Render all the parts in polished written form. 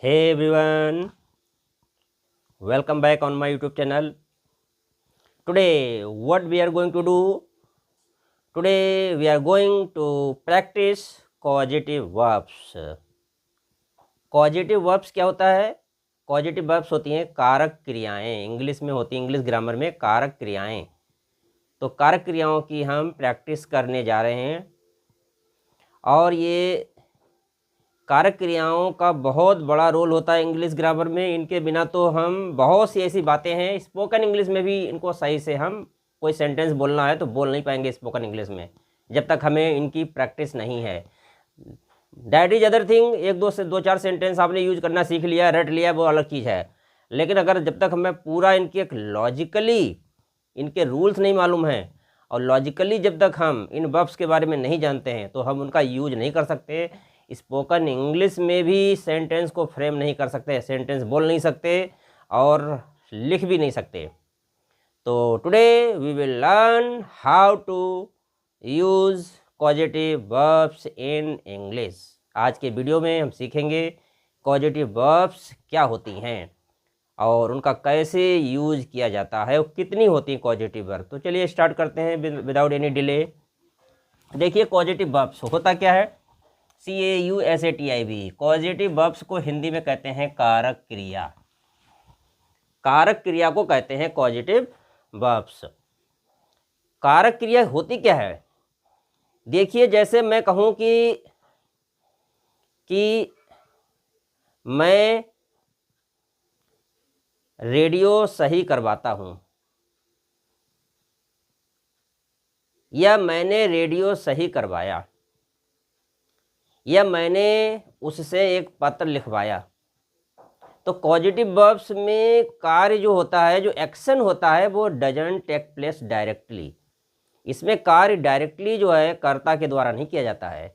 Hey everyone, welcome back on my YouTube channel. Today, what we are going to do? Today, we are going to practice causative verbs. Causative verbs क्या होता है? Causative verbs होती हैं कारक क्रियाएं, English में होती हैं, इंग्लिश ग्रामर में कारक क्रियाएं। तो कारक क्रियाओं की हम प्रैक्टिस करने जा रहे हैं और ये कारक क्रियाओं का बहुत बड़ा रोल होता है इंग्लिश ग्रामर में। इनके बिना तो हम बहुत सी ऐसी बातें हैं, स्पोकन इंग्लिश में भी इनको सही से हम कोई सेंटेंस बोलना है तो बोल नहीं पाएंगे स्पोकन इंग्लिश में, जब तक हमें इनकी प्रैक्टिस नहीं है। दैट इज अदर थिंग, एक दो से दो चार सेंटेंस आपने यूज करना सीख लिया, रट लिया, वो अलग चीज़ है। लेकिन अगर जब तक हमें पूरा इनके एक लॉजिकली इनके रूल्स नहीं मालूम हैं और लॉजिकली जब तक हम इन वर्ब्स के बारे में नहीं जानते हैं तो हम उनका यूज नहीं कर सकते। स्पोकन इंग्लिश में भी सेंटेंस को फ्रेम नहीं कर सकते, सेंटेंस बोल नहीं सकते और लिख भी नहीं सकते। तो today we will learn how to use causative verbs in English. आज के वीडियो में हम सीखेंगे कॉजेटिव वर्ब्स क्या होती हैं और उनका कैसे यूज किया जाता है और कितनी होती है कॉजेटिव वर्ब। तो चलिए स्टार्ट करते हैं विदाउट एनी डिले। देखिए कॉजेटिव वर्ब्स होता क्या है, CAUSATIV। कॉजेटिव वर्ब्स को हिंदी में कहते हैं कारक क्रिया। कारक क्रिया को कहते हैं कॉजेटिव वर्ब्स। कारक क्रिया होती क्या है? देखिए जैसे मैं कहूँ कि मैं रेडियो सही करवाता हूँ या मैंने रेडियो सही करवाया या मैंने उससे एक पत्र लिखवाया। तो कॉजेटिव वर्ब्स में कार्य जो होता है, जो एक्शन होता है, वो डजंट टेक प्लेस डायरेक्टली। इसमें कार्य डायरेक्टली जो है कर्ता के द्वारा नहीं किया जाता है।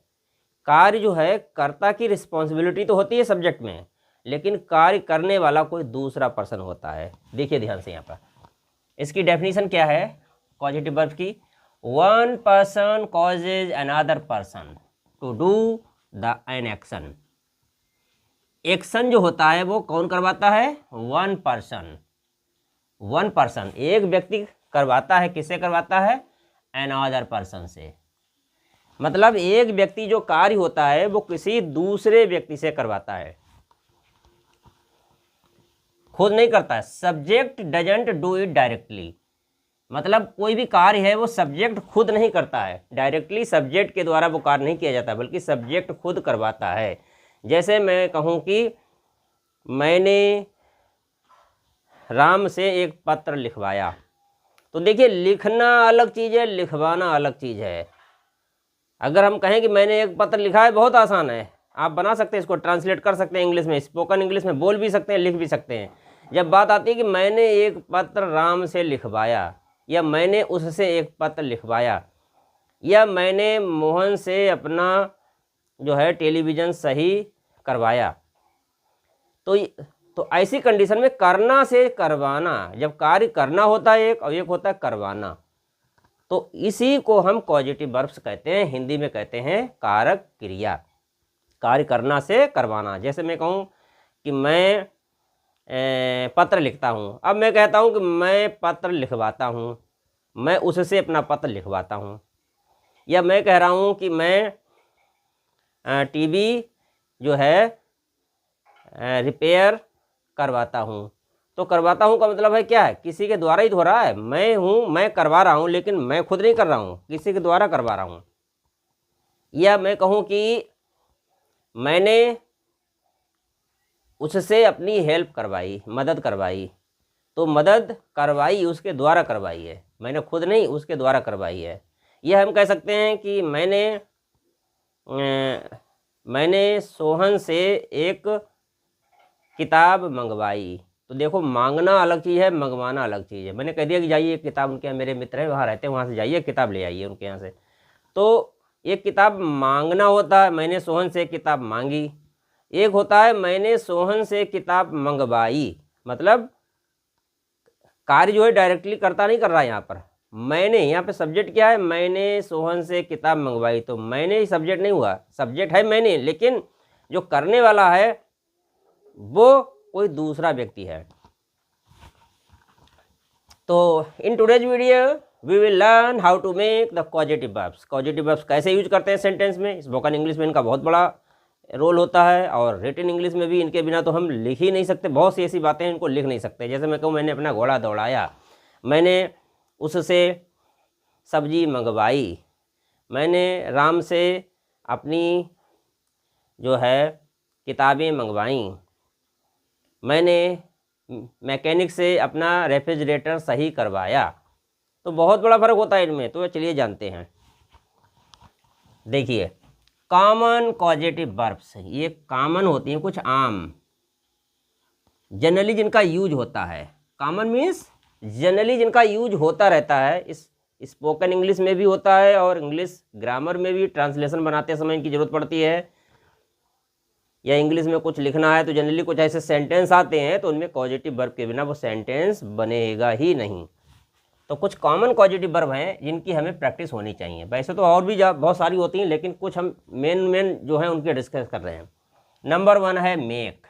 कार्य जो है कर्ता की रिस्पॉन्सिबिलिटी तो होती है सब्जेक्ट में, लेकिन कार्य करने वाला कोई दूसरा पर्सन होता है। देखिए ध्यान से यहाँ पर इसकी डेफिनेशन क्या है कॉजेटिव वर्ब की। One person causes another person to do the an action. Action जो होता है वो कौन करवाता है? One person. वन पर्सन, एक व्यक्ति करवाता है। किससे करवाता है? अनदर पर्सन से। मतलब एक व्यक्ति जो कार्य होता है वो किसी दूसरे व्यक्ति से करवाता है, खुद नहीं करता है। Subject doesn't do it directly. मतलब कोई भी कार्य है वो सब्जेक्ट खुद नहीं करता है डायरेक्टली, सब्जेक्ट के द्वारा वो कार्य नहीं किया जाता, बल्कि सब्जेक्ट खुद करवाता है। जैसे मैं कहूँ कि मैंने राम से एक पत्र लिखवाया। तो देखिए लिखना अलग चीज़ है, लिखवाना अलग चीज़ है। अगर हम कहें कि मैंने एक पत्र लिखा है, बहुत आसान है, आप बना सकते हैं, इसको ट्रांसलेट कर सकते हैं इंग्लिश में, स्पोकन इंग्लिश में बोल भी सकते हैं, लिख भी सकते हैं। जब बात आती है कि मैंने एक पत्र राम से लिखवाया या मैंने उससे एक पत्र लिखवाया या मैंने मोहन से अपना जो है टेलीविज़न सही करवाया, तो ऐसी कंडीशन में करना से करवाना, जब कार्य करना होता है एक और एक होता है करवाना, तो इसी को हम कॉजेटिव वर्ब्स कहते हैं, हिंदी में कहते हैं कारक क्रिया। कार्य करना से करवाना। जैसे मैं कहूँ कि मैं पत्र लिखता हूँ, अब मैं कहता हूँ कि मैं पत्र लिखवाता हूँ, मैं उससे अपना पत्र लिखवाता हूँ। या मैं कह रहा हूँ कि मैं टीवी जो है रिपेयर करवाता हूँ। तो करवाता हूँ का मतलब है क्या है? किसी के द्वारा ही तो हो रहा है। मैं करवा रहा हूँ, लेकिन मैं खुद नहीं कर रहा हूँ, किसी के द्वारा करवा रहा हूँ। या मैं कहूँ कि मैंने उससे अपनी हेल्प करवाई, मदद करवाई, तो मदद करवाई उसके द्वारा करवाई है, मैंने खुद नहीं, उसके द्वारा करवाई है। यह हम कह सकते हैं कि मैंने सोहन से एक किताब मंगवाई। तो देखो मांगना अलग चीज़ है, मंगवाना अलग चीज़ है। मैंने कह दिया कि जाइए किताब, उनके यहाँ मेरे मित्र हैं, वहाँ रहते हैं, वहाँ से जाइए किताब ले आइए उनके यहाँ से। तो एक किताब मांगना होता है, मैंने सोहन से किताब मांगी। एक होता है मैंने सोहन से किताब मंगवाई, मतलब कार्य जो है डायरेक्टली करता नहीं कर रहा है यहाँ पर। मैंने, यहाँ पे सब्जेक्ट क्या है? मैंने सोहन से किताब मंगवाई, तो मैंने ही सब्जेक्ट नहीं हुआ, सब्जेक्ट है मैंने, लेकिन जो करने वाला है वो कोई दूसरा व्यक्ति है। तो in today's video we will learn how to make the causative verbs. Causative verbs कैसे यूज करते हैं सेंटेंस में। स्पोकन इंग्लिश में इनका बहुत बड़ा रोल होता है, और रिटन इंग्लिश में भी इनके बिना तो हम लिख ही नहीं सकते। बहुत सी ऐसी बातें इनको लिख नहीं सकते। जैसे मैं कहूँ मैंने अपना घोड़ा दौड़ाया, मैंने उससे सब्जी मंगवाई, मैंने राम से अपनी जो है किताबें मंगवाई, मैंने मैकेनिक से अपना रेफ्रिजरेटर सही करवाया। तो बहुत बड़ा फ़र्क होता है इनमें। तो चलिए जानते हैं। देखिए, कॉमन कॉजेटिव वर्ब्स, ये कॉमन होती हैं, कुछ आम, जनरली जिनका यूज होता है। कॉमन मीन्स जनरली जिनका यूज होता रहता है। इस स्पोकन इंग्लिश में भी होता है, और इंग्लिश ग्रामर में भी ट्रांसलेशन बनाते समय इनकी ज़रूरत पड़ती है, या इंग्लिश में कुछ लिखना है तो जनरली कुछ ऐसे सेंटेंस आते हैं, तो उनमें कॉजेटिव वर्ब के बिना वो सेंटेंस बनेगा ही नहीं। तो कुछ कॉमन कॉजेटिव वर्ब हैं जिनकी हमें प्रैक्टिस होनी चाहिए। वैसे तो और भी बहुत सारी होती हैं, लेकिन कुछ हम मेन जो हैं उनके डिस्कस कर रहे हैं। नंबर 1 है मेक।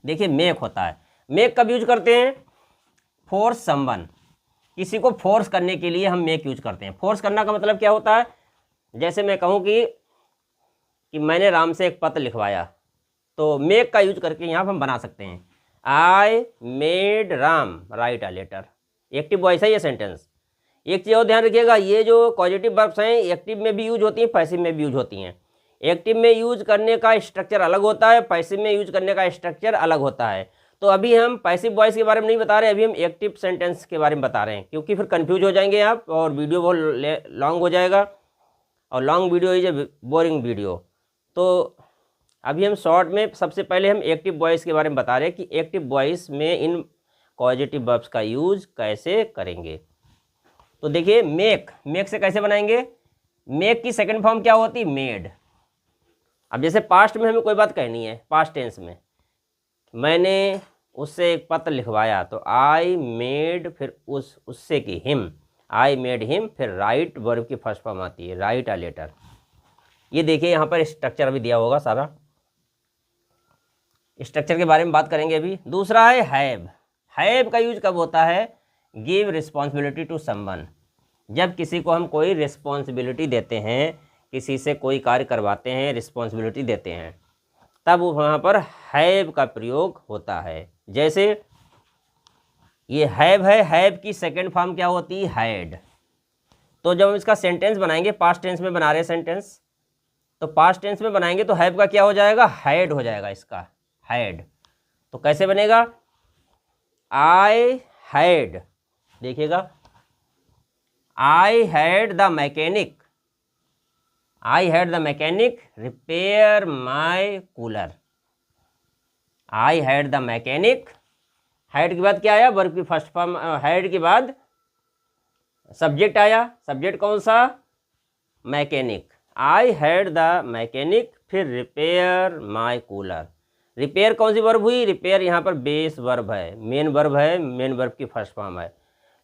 देखिए, मेक होता है, मेक कब यूज करते हैं? फोर्स समवन, किसी को फोर्स करने के लिए हम मेक यूज करते हैं। फोर्स करना का मतलब क्या होता है? जैसे मैं कहूँ कि मैंने राम से एक पत्र लिखवाया, तो मेक का यूज करके यहाँ पर हम बना सकते हैं, I made Ram write a letter. Active voice है ये सेंटेंस। एक चीज़ और ध्यान रखिएगा, ये जो पॉजिटिव वर्ब्स हैं एक्टिव में भी यूज होती हैं, पैसिव में भी यूज होती हैं। एक्टिव में यूज करने का स्ट्रक्चर अलग होता है, पैसिव में यूज करने का स्ट्रक्चर अलग होता है। तो अभी हम पैसिव वॉइस के बारे में नहीं बता रहे, अभी हम एक्टिव सेंटेंस के बारे में बता रहे हैं, क्योंकि फिर कंफ्यूज हो जाएंगे आप और वीडियो बहुत लॉन्ग हो जाएगा, और long video is a boring video. तो अभी हम शॉर्ट में सबसे पहले हम एक्टिव वॉइस के बारे में बता रहे हैं कि एक्टिव वॉइस में इन पॉजिटिव वर्ब्स का यूज कैसे करेंगे। तो देखिए, मेक से कैसे बनाएंगे? मेक की सेकंड फॉर्म क्या होती है? मेड। अब जैसे पास्ट में हमें कोई बात कहनी है, पास्ट टेंस में मैंने उससे एक पत्र लिखवाया, तो आई मेड, फिर उससे की हिम, आई मेड हिम, फिर राइट वर्ब की फर्स्ट फॉर्म आती है, राइट अ लेटर। ये देखिए यहाँ पर स्ट्रक्चर अभी दिया होगा, सारा स्ट्रक्चर के बारे में बात करेंगे अभी। दूसरा है हैव। हैव का यूज कब होता है? Give responsibility to someone. जब किसी को हम कोई रिस्पॉन्सिबिलिटी देते हैं, किसी से कोई कार्य करवाते हैं, रिस्पॉन्सिबिलिटी देते हैं, तब वहाँ पर हैव का प्रयोग होता है। जैसे ये हैव है, हैव की सेकंड फॉर्म क्या होती है? हैड। तो जब हम इसका सेंटेंस बनाएंगे, पास्ट टेंस में बना रहे हैं सेंटेंस, तो पास्ट टेंस में बनाएंगे तो हैव का क्या हो जाएगा? हैड हो जाएगा इसका, हैड। तो कैसे बनेगा? आई हैड, देखिएगा, I had the mechanic, I had the mechanic repair my cooler. I had the mechanic, had के बाद क्या आया? वर्ब की फर्स्ट फॉर्म। हैड के बाद सब्जेक्ट आया, सब्जेक्ट कौन सा? Mechanic. I had the mechanic, फिर रिपेयर माई कूलर। रिपेयर कौन सी वर्ब हुई? रिपेयर यहाँ पर बेस वर्ब है, मेन वर्ब है, मेन वर्ब की फर्स्ट फॉर्म है।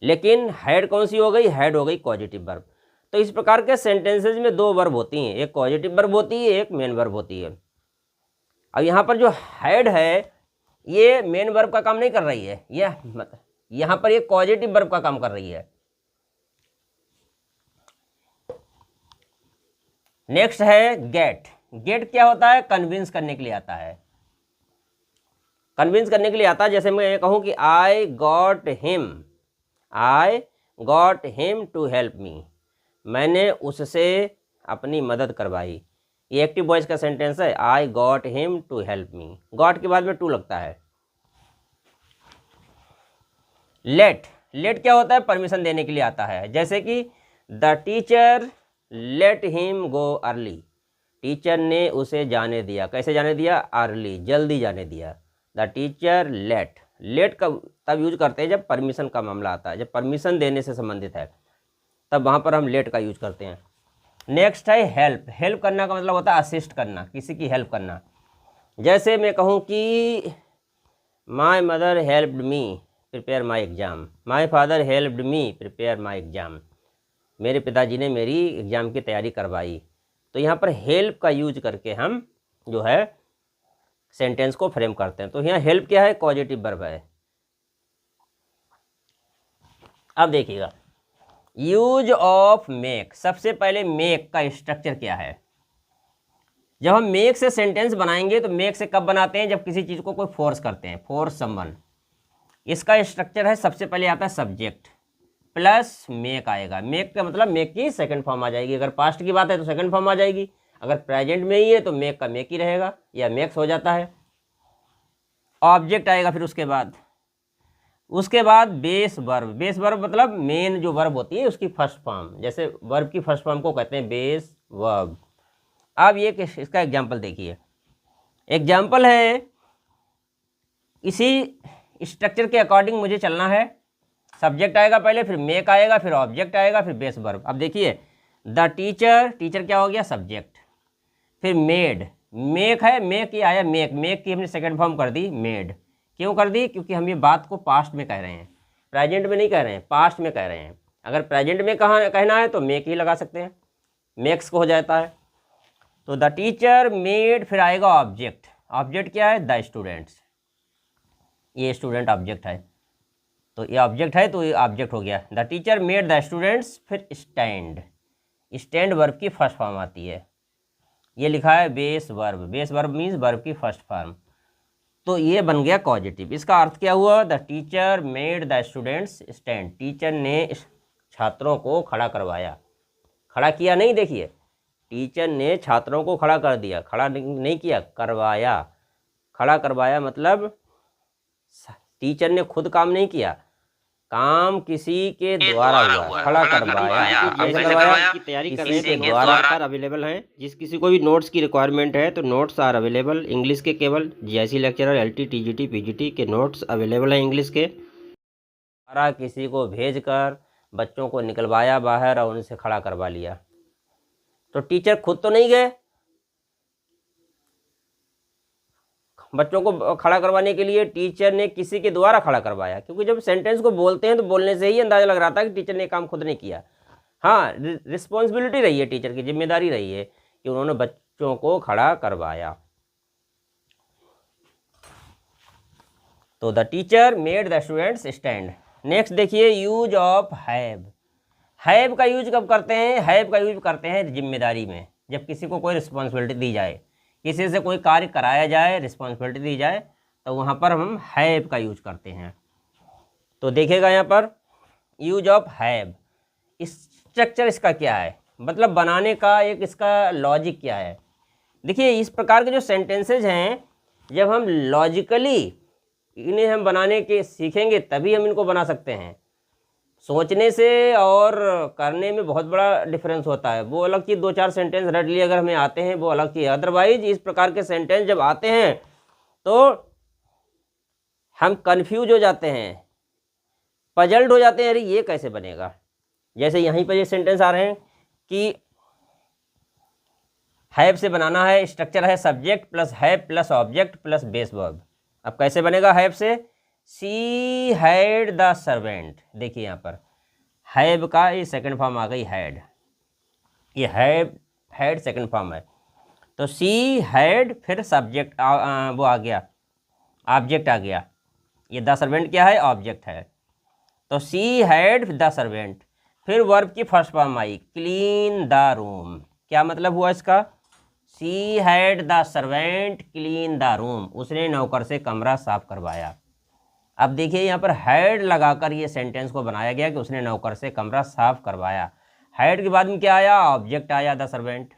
लेकिन हैड कौन सी हो गई? हैड हो गई पॉजिटिव वर्ब। तो इस प्रकार के सेंटेंसेज में दो वर्ब होती हैं, एक पॉजिटिव वर्ब होती है, एक मेन वर्ब होती है। अब यहाँ पर जो हैड है ये मेन वर्ब का काम नहीं कर रही है, यहाँ पर ये पॉजिटिव वर्ब का काम कर रही है। नेक्स्ट है गेट। गेट क्या होता है? कन्विंस करने के लिए आता है, कन्विंस करने के लिए आता है। जैसे मैं कहूँ कि I got him to help me, मैंने उससे अपनी मदद करवाई। ये एक्टिव वॉइस का सेंटेंस है, I got him to help me. Got के बाद में टू लगता है। लेट क्या होता है? परमिशन देने के लिए आता है। जैसे कि the teacher let him go early, teacher ने उसे जाने दिया। कैसे जाने दिया? अर्ली, जल्दी जाने दिया। द टीचर लेट का तब यूज करते हैं जब परमिशन का मामला आता है, जब परमिशन देने से संबंधित है, तब वहाँ पर हम लेट का यूज करते हैं। नेक्स्ट है हेल्प। हेल्प करना का मतलब होता है असिस्ट करना, किसी की हेल्प करना। जैसे मैं कहूँ कि my mother helped me prepare my exam, my father helped me prepare my exam, मेरे पिताजी ने मेरी एग्ज़ाम की तैयारी करवाई। तो यहाँ पर हेल्प का यूज करके हम जो है सेंटेंस को फ्रेम करते हैं। तो यहाँ हेल्प क्या है, पॉजिटिव वर्ब है। अब देखिएगा यूज ऑफ मेक। सबसे पहले मेक का स्ट्रक्चर क्या है। जब हम मेक से सेंटेंस बनाएंगे तो मेक से कब बनाते हैं, जब किसी चीज़ को कोई फोर्स करते हैं, फोर्स समवन। इसका स्ट्रक्चर है, सबसे पहले आता है सब्जेक्ट प्लस मेक आएगा। मेक का मतलब मेक की सेकंड फॉर्म आ जाएगी। अगर पास्ट की बात है तो सेकंड फॉर्म आ जाएगी, अगर प्रेजेंट में ही है तो मेक का मेक ही रहेगा या मेक्स हो जाता है। ऑब्जेक्ट आएगा फिर उसके बाद बेस वर्ब। बेस वर्ब मतलब मेन जो वर्ब होती है उसकी फर्स्ट फॉर्म, जैसे वर्ब की फर्स्ट फॉर्म को कहते हैं बेस वर्ब। अब ये इसका एग्जाम्पल देखिए। एग्जाम्पल है, इसी स्ट्रक्चर के अकॉर्डिंग मुझे चलना है। सब्जेक्ट आएगा पहले, फिर मेक आएगा, फिर ऑब्जेक्ट आएगा, फिर बेस वर्ब। अब देखिए द टीचर, टीचर क्या हो गया, सब्जेक्ट। फिर मेड, मेक है, मेक ये आया मेक, मेक की हमने सेकंड फॉर्म कर दी मेड। क्यों कर दी, क्योंकि हम ये बात को पास्ट में कह रहे हैं, प्रेजेंट में नहीं कह रहे हैं, पास्ट में कह रहे हैं। अगर प्रेजेंट में कहना है तो मेक ही लगा सकते हैं, मेक्स को हो जाता है। तो द टीचर मेड, फिर आएगा ऑब्जेक्ट। ऑब्जेक्ट क्या है, द स्टूडेंट्स। ये स्टूडेंट ऑब्जेक्ट है, तो ये ऑब्जेक्ट है तो ये ऑब्जेक्ट हो गया। The teacher made the students. फिर स्टैंड, स्टैंड वर्ब की फर्स्ट फॉर्म आती है, ये लिखा है base verb. Base verb means verb की फर्स्ट फॉर्म। तो ये बन गया पॉजिटिव। इसका अर्थ क्या हुआ, the teacher made the students stand. Teacher ने छात्रों को खड़ा करवाया। खड़ा किया नहीं, देखिए टीचर ने छात्रों को खड़ा कर दिया, खड़ा नहीं किया, करवाया। खड़ा करवाया मतलब टीचर ने खुद काम नहीं किया, काम किसी के द्वारा हुआ। खड़ा करवाया, कैसे करवाया, की तैयारी कर रहे किसी हैं के तो द्वारा। नोट्स अवेलेबल हैं। जिस किसी को भी नोट्स की रिक्वायरमेंट है तो नोट्स आर अवेलेबल। इंग्लिश के केवल GIC lecturer, LT, TGT, PGT के नोट्स अवेलेबल हैं इंग्लिश के। द्वारा किसी को भेजकर बच्चों को निकलवाया बाहर और उनसे खड़ा करवा लिया। तो टीचर खुद तो नहीं गए बच्चों को खड़ा करवाने के लिए, टीचर ने किसी के द्वारा खड़ा करवाया। क्योंकि जब सेंटेंस को बोलते हैं तो बोलने से ही अंदाजा लग रहा था कि टीचर ने काम खुद नहीं किया। हाँ, रिस्पॉन्सिबिलिटी रही है, टीचर की जिम्मेदारी रही है कि उन्होंने बच्चों को खड़ा करवाया। तो the teacher made the students stand. Next देखिए यूज ऑफ हैव। हैव का यूज कब करते हैं, हैव का यूज करते हैं जिम्मेदारी में। जब किसी को कोई रिस्पॉन्सिबिलिटी दी जाए, किसी से कोई कार्य कराया जाए, रिस्पॉन्सिबिलिटी दी जाए, तो वहाँ पर हम हैव का यूज करते हैं। तो देखिएगा यहाँ पर यूज ऑफ हैव। स्ट्रक्चर इसका क्या है, मतलब बनाने का एक इसका लॉजिक क्या है। देखिए इस प्रकार के जो सेंटेंसेज हैं, जब हम लॉजिकली इन्हें हम बनाने के सीखेंगे तभी हम इनको बना सकते हैं। सोचने से और करने में बहुत बड़ा डिफरेंस होता है। वो अलग चीज़, दो चार सेंटेंस रट लिए अगर हमें आते हैं वो अलग चीज़। अदरवाइज इस प्रकार के सेंटेंस जब आते हैं तो हम कंफ्यूज हो जाते हैं, पजल्ड हो जाते हैं, अरे ये कैसे बनेगा। जैसे यहीं पर ये सेंटेंस आ रहे हैं कि हैव से बनाना है, स्ट्रक्चर है subject plus have plus object plus base verb. अब कैसे बनेगा हैव से, सी हैड द सर्वेंट। देखिए यहाँ पर हैव का ये सेकंड फॉर्म आ गई हैड, ये हैड सेकंड फॉर्म है। तो सी हैड, फिर सब्जेक्ट वो आ गया, ऑब्जेक्ट आ गया। ये द सर्वेंट क्या है, ऑब्जेक्ट है। तो सी हैड द सर्वेंट, फिर वर्ब की first form I clean the room. क्या मतलब हुआ इसका, she had the servant clean the room. उसने नौकर से कमरा साफ करवाया। अब देखिए यहाँ पर हैड लगाकर ये सेंटेंस को बनाया गया कि उसने नौकर से कमरा साफ करवाया। हैड के बाद में क्या आया, ऑब्जेक्ट आया द सर्वेंट।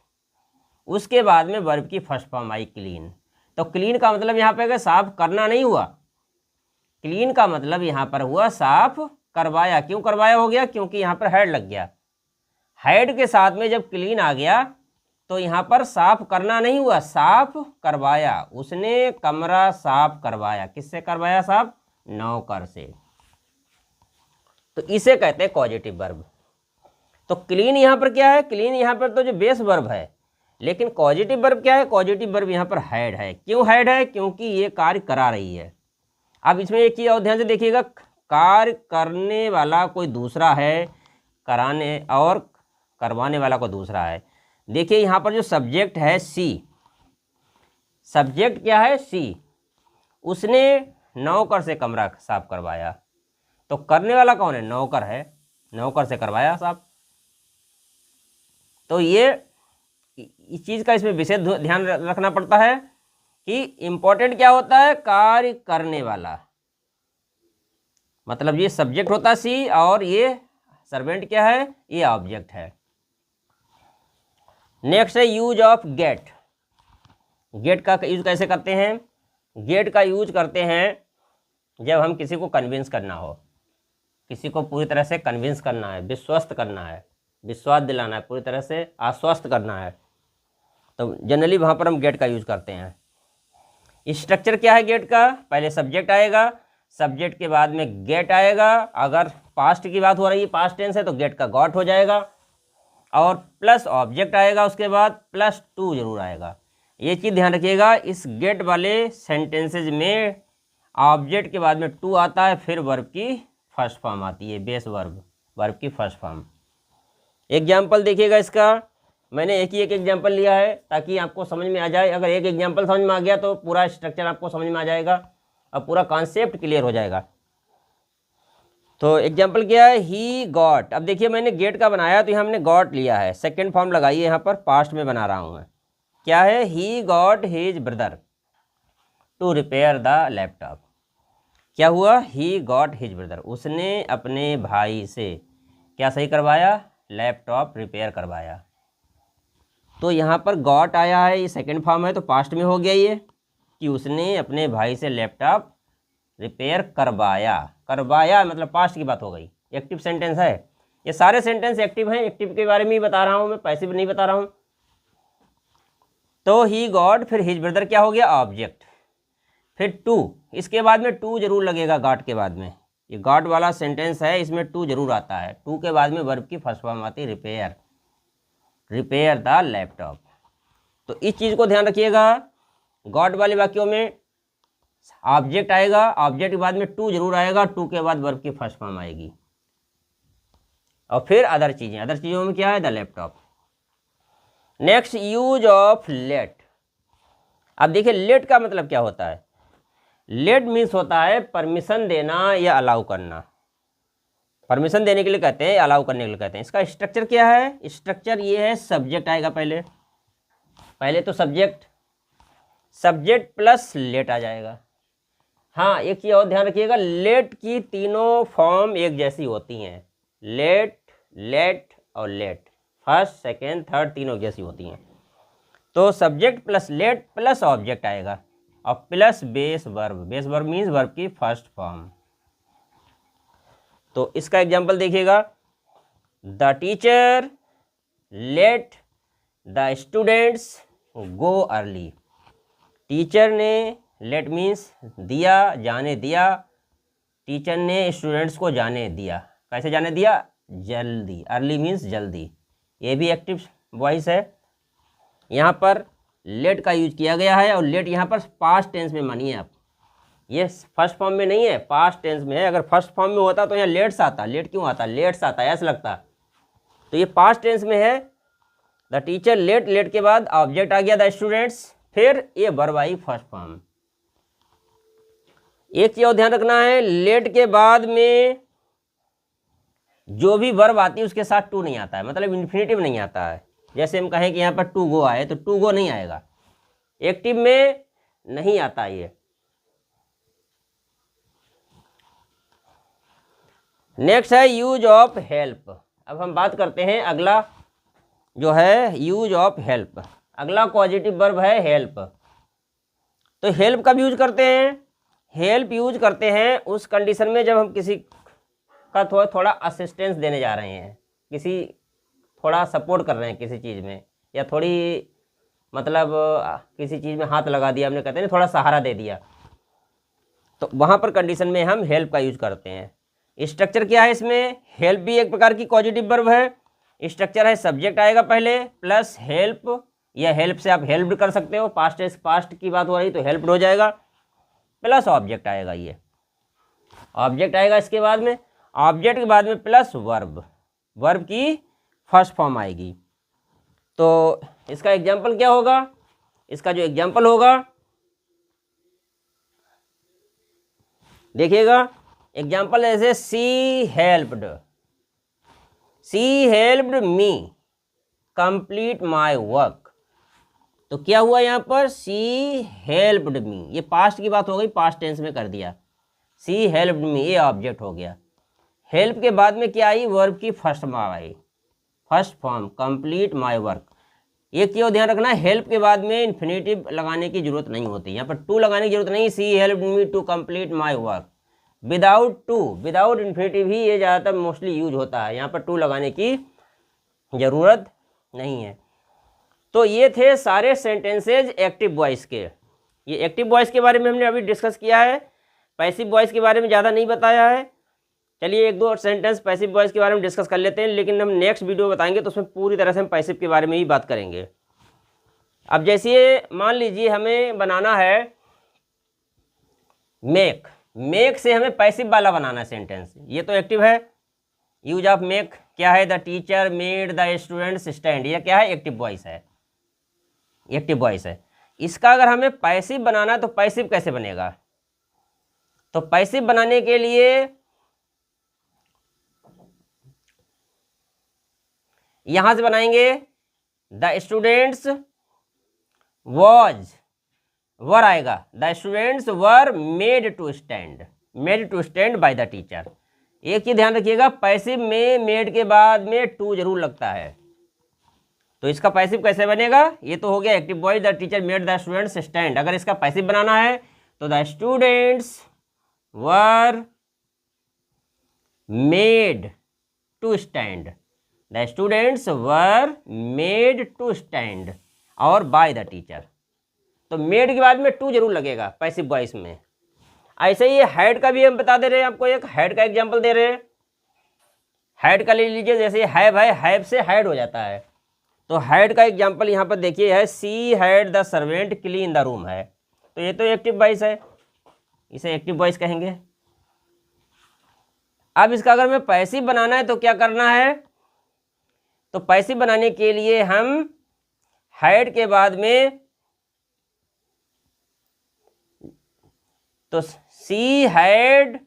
उसके बाद में वर्ब की फर्स्ट फॉर्म आई क्लीन। तो क्लीन का मतलब यहाँ पे साफ करना नहीं हुआ, क्लीन का मतलब यहाँ पर हुआ साफ करवाया। क्यों करवाया हो गया, क्योंकि यहाँ पर हैड लग गया। हैड के साथ में जब क्लीन आ गया तो यहाँ पर साफ करना नहीं हुआ, साफ करवाया। उसने कमरा साफ करवाया। किससे करवाया साफ, नौकर से। तो इसे कहते हैं पॉजिटिव वर्ब। तो क्लीन यहाँ पर क्या है, क्लीन यहाँ पर तो जो बेस वर्ब है, लेकिन पॉजिटिव वर्ब क्या है, पॉजिटिव वर्ब यहाँ पर हैड है। क्यों हैड है, क्योंकि ये कार्य करा रही है। अब इसमें एक चीज़ और ध्यान से देखिएगा, कार्य करने वाला कोई दूसरा है, कराने और करवाने वाला कोई दूसरा है। देखिए यहाँ पर जो सब्जेक्ट है सी, सब्जेक्ट क्या है? सी। उसने नौकर से कमरा साफ करवाया, तो करने वाला कौन है? नौकर है, नौकर से करवाया साफ। तो ये इस चीज़ का इसमें विशेष ध्यान रखना पड़ता है कि इम्पोर्टेंट क्या होता है? कार्य करने वाला, मतलब ये सब्जेक्ट होता है सी, और ये सर्वेंट क्या है? ये ऑब्जेक्ट है। नेक्स्ट है यूज ऑफ गेट। गेट का यूज कैसे करते हैं? गेट का यूज करते हैं जब हम किसी को कन्विंस करना हो, किसी को पूरी तरह से कन्विंस करना है, विश्वस्त करना है, विश्वास दिलाना है, पूरी तरह से आश्वस्त करना है, तो जनरली वहाँ पर हम गेट का यूज करते हैं। स्ट्रक्चर क्या है गेट का? पहले सब्जेक्ट आएगा, सब्जेक्ट के बाद में गेट आएगा। अगर पास्ट की बात हो रही है, पास्ट टेंस है, तो गेट का गॉट हो जाएगा, और प्लस ऑब्जेक्ट आएगा, उसके बाद प्लस टू जरूर आएगा। ये चीज़ ध्यान रखिएगा, इस गेट वाले सेंटेंसेज में ऑब्जेक्ट के बाद में टू आता है, फिर वर्ब की फर्स्ट फॉर्म आती है, बेस वर्ब, वर्ब की फर्स्ट फॉर्म। एग्जाम्पल देखिएगा इसका, मैंने एक ही एक एग्जाम्पल लिया है ताकि आपको समझ में आ जाए। अगर एक एग्जाम्पल समझ में आ गया तो पूरा स्ट्रक्चर आपको समझ में आ जाएगा और पूरा कॉन्सेप्ट क्लियर हो जाएगा। तो एग्जाम्पल क्या है? He got. अब देखिए मैंने गेट का बनाया तो यहाँ हमने गॉट लिया है, सेकेंड फॉर्म लगाइए, यहाँ पर पास्ट में बना रहा हूँ मैं। क्या है? He got his brother to repair the laptop. क्या हुआ? ही गॉट हिज ब्रदर, उसने अपने भाई से क्या सही करवाया? लैपटॉप रिपेयर करवाया। तो यहाँ पर गॉट आया है, ये सेकेंड फॉर्म है, तो पास्ट में हो गया ये कि उसने अपने भाई से लैपटॉप रिपेयर करवाया। करवाया मतलब पास्ट की बात हो गई, एक्टिव सेंटेंस है। ये सारे सेंटेंस एक्टिव हैं, एक्टिव के बारे में ही बता रहा हूँ मैं, पैसिव नहीं बता रहा हूँ। तो ही गॉट, फिर हिज ब्रदर क्या हो गया? ऑब्जेक्ट, फिर टू, इसके बाद में टू जरूर लगेगा गॉट के बाद में। ये गॉट वाला सेंटेंस है, इसमें टू जरूर आता है। टू के बाद में वर्ब की फर्स्ट फॉर्म आती है रिपेयर, रिपेयर द लैपटॉप। तो इस चीज़ को ध्यान रखिएगा, गॉट वाले वाक्यों में ऑब्जेक्ट आएगा, ऑब्जेक्ट के बाद में टू जरूर आएगा, टू के बाद वर्ब की फर्स्ट फॉर्म आएगी, और फिर अदर चीज़ें। अदर चीज़ों में क्या है? The laptop. Next use of let. अब देखिए लेट का मतलब क्या होता है? लेट मीन्स होता है परमिशन देना या अलाउ करना। परमिशन देने के लिए कहते हैं, अलाउ करने के लिए कहते हैं। इसका स्ट्रक्चर क्या है? स्ट्रक्चर ये है, सब्जेक्ट आएगा पहले तो सब्जेक्ट, सब्जेक्ट प्लस लेट आ जाएगा। हाँ एक चीज़ और ध्यान रखिएगा, लेट की तीनों फॉर्म एक जैसी होती हैं, लेट, लेट और लेट, फर्स्ट सेकेंड थर्ड तीनों जैसी होती हैं। तो subject plus late plus object आएगा, और plus base verb. Base verb means verb की फर्स्ट फॉर्म। तो इसका एग्जाम्पल देखिएगा, the teacher let the students go early. Teacher ने, लेट मीन्स दिया, जाने दिया, टीचर ने स्टूडेंट्स को जाने दिया। कैसे जाने दिया? जल्दी। अर्ली मीन्स जल्दी, ये भी एक्टिव वॉइस है। यहाँ पर लेट का यूज किया गया है, और लेट यहाँ पर पास्ट टेंस में मानिए आप, ये फर्स्ट फॉर्म में नहीं है, पास्ट टेंस में है। अगर फर्स्ट फॉर्म में होता तो यहाँ लेट्स आता, लेट क्यों आता? लेट्स आता, ऐसा लगता। तो ये पास्ट टेंस में है, द टीचर लेट, लेट के बाद ऑब्जेक्ट आ गया द स्टूडेंट्स, फिर ये वर्ब आई फर्स्ट फॉर्म। एक चीज और ध्यान रखना है, लेट के बाद में जो भी वर्ब आती है उसके साथ टू नहीं आता है, मतलब इन्फिनेटिव नहीं आता है। जैसे हम कहें कि यहाँ पर टू गो आए तो टू गो नहीं आएगा, एक्टिव में नहीं आता ये। नेक्स्ट है यूज ऑफ हेल्प। अब हम बात करते हैं अगला जो है यूज ऑफ हेल्प। अगला पॉजिटिव वर्ब है हेल्प। तो हेल्प कब यूज करते हैं? हेल्प यूज करते हैं उस कंडीशन में जब हम किसी का थोड़ा असिस्टेंस देने जा रहे हैं, किसी थोड़ा सपोर्ट कर रहे हैं किसी चीज़ में, या थोड़ी मतलब किसी चीज़ में हाथ लगा दिया, हमने कहते हैं थोड़ा सहारा दे दिया, तो वहाँ पर कंडीशन में हम हेल्प का यूज करते हैं। स्ट्रक्चर क्या है इसमें? हेल्प भी एक प्रकार की पॉजिटिव वर्ब है। स्ट्रक्चर है सब्जेक्ट आएगा पहले प्लस हेल्प, या हेल्प से आप हेल्प्ड कर सकते हो, पास्ट की बात हो रही तो हेल्प्ड हो जाएगा, प्लस ऑब्जेक्ट आएगा, ये ऑब्जेक्ट आएगा इसके बाद में, ऑब्जेक्ट के बाद में प्लस वर्ब, वर्ब की फर्स्ट फॉर्म आएगी। तो इसका एग्जाम्पल क्या होगा? इसका जो एग्जाम्पल होगा देखिएगा एग्जाम्पल ऐसे she helped me complete my work. तो क्या हुआ यहाँ पर, सी हेल्प्ड मी, ये पास्ट की बात हो गई, पास्ट टेंस में कर दिया। सी हेल्प्ड मी ये ऑब्जेक्ट हो गया। हेल्प के बाद में क्या आई, वर्ब की first form I, first form complete my work. एक चीज़ ध्यान रखना, हेल्प के बाद में इन्फिनेटिव लगाने की जरूरत नहीं होती, यहाँ पर टू लगाने की जरूरत नहीं। She helped me to complete my work, without to, without infinitive ही ये ज़्यादातर मोस्टली यूज होता है, यहाँ पर टू लगाने की ज़रूरत नहीं है। तो ये थे सारे सेंटेंसेज एक्टिव वॉइस के। ये एक्टिव वॉइस के बारे में हमने अभी डिस्कस किया है, पैसिव वॉइस के बारे में ज़्यादा नहीं बताया है। चलिए एक दो सेंटेंस पैसिव वॉइस के बारे में डिस्कस कर लेते हैं, लेकिन हम नेक्स्ट वीडियो बताएंगे तो उसमें पूरी तरह से हम पैसिव के बारे में ही बात करेंगे। अब जैसे मान लीजिए हमें बनाना है मेक से हमें पैसिव वाला बनाना है सेंटेंस, ये तो एक्टिव है। यूज ऑफ मेक क्या है, the teacher made the students stand, ये क्या है, एक्टिव वॉइस है, एक्टिव वॉइस है। इसका अगर हमें पैसिव बनाना है तो पैसिव कैसे बनेगा, तो पैसिव बनाने के लिए यहां से बनाएंगे द स्टूडेंट्स वॉज, वर आएगा, the students were made to stand by the teacher. एक चीज ध्यान रखिएगा, पैसिव में मेड के बाद में टू जरूर लगता है, तो इसका पैसिव कैसे बनेगा, ये तो हो गया active voice, the teacher made the students stand. अगर इसका पैसिव बनाना है तो the students were made to stand, the students were made to stand और बाय द टीचर। तो मेड के बाद में टू जरूर लगेगा पैसिव वॉइस में। ऐसे ही हैड का भी हम बता दे रहे हैं आपको, एक हैड का एग्जांपल दे रहे हैं। हैड का ले लीजिए, जैसे हैव है, हैव से हैड हो जाता है, तो हैड का एग्जांपल यहाँ पर देखिए है, she had the servant clean the room है, तो ये तो एक्टिव वॉइस है, इसे एक्टिव वॉइस कहेंगे। अब इसका अगर हमें पैसिव बनाना है तो क्या करना है, तो पैसिव बनाने के लिए हम हैड के बाद में तो सी हैड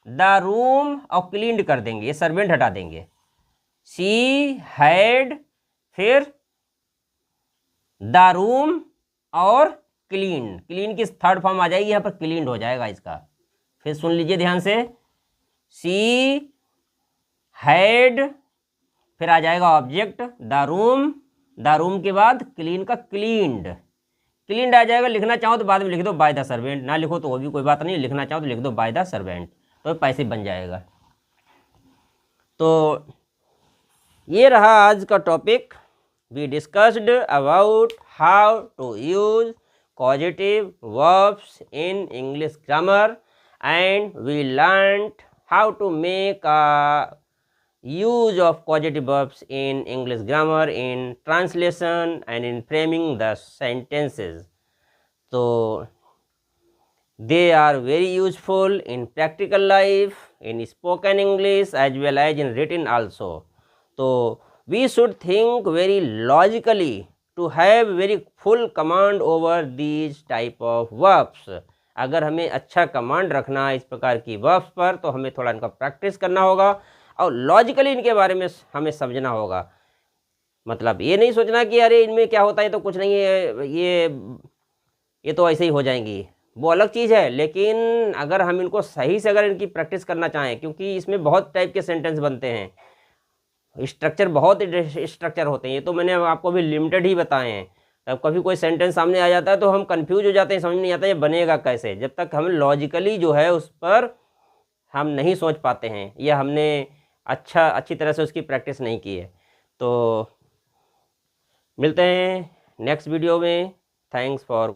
द रूम और क्लीन्ड कर देंगे, ये सर्वेंट हटा देंगे, सी हैड फिर द रूम और क्लीन की थर्ड फॉर्म आ जाएगी, यहाँ पर क्लीन्ड हो जाएगा इसका। फिर सुन लीजिए ध्यान से, सी हैड फिर आ जाएगा ऑब्जेक्ट द रूम के बाद क्लीन का क्लीन्ड आ जाएगा। लिखना चाहो तो बाद में लिख दो बाय द सर्वेंट, ना लिखो तो वो भी कोई बात नहीं, लिखना चाहो तो लिख दो बाय द सर्वेंट, तो पैसिव बन जाएगा। तो ये रहा आज का topic. We discussed about how to use causative verbs in English grammar, and we learned how to make a use of causative verbs in English grammar in translation and in framing the sentences. So they are very useful in practical life, in spoken English as well as in written also. So we should think very logically to have very full command over these type of verbs. अगर हमें अच्छा command रखना है इस प्रकार की verbs पर, तो हमें थोड़ा इनका प्रैक्टिस करना होगा और लॉजिकली इनके बारे में हमें समझना होगा। मतलब ये नहीं सोचना कि अरे इनमें क्या होता है तो कुछ नहीं है, ये तो ऐसे ही हो जाएंगी, वो अलग चीज़ है। लेकिन अगर हम इनको सही से अगर इनकी प्रैक्टिस करना चाहें, क्योंकि इसमें बहुत टाइप के सेंटेंस बनते हैं, स्ट्रक्चर बहुत स्ट्रक्चर होते हैं, ये तो मैंने आपको अभी लिमिटेड ही बताए हैं। तब कभी कोई सेंटेंस सामने आ जाता है तो हम कंफ्यूज हो जाते हैं, समझ नहीं आता ये बनेगा कैसे, जब तक हम लॉजिकली जो है उस पर हम नहीं सोच पाते हैं या हमने अच्छी तरह से उसकी प्रैक्टिस नहीं की है। तो मिलते हैं नेक्स्ट वीडियो में। Thanks for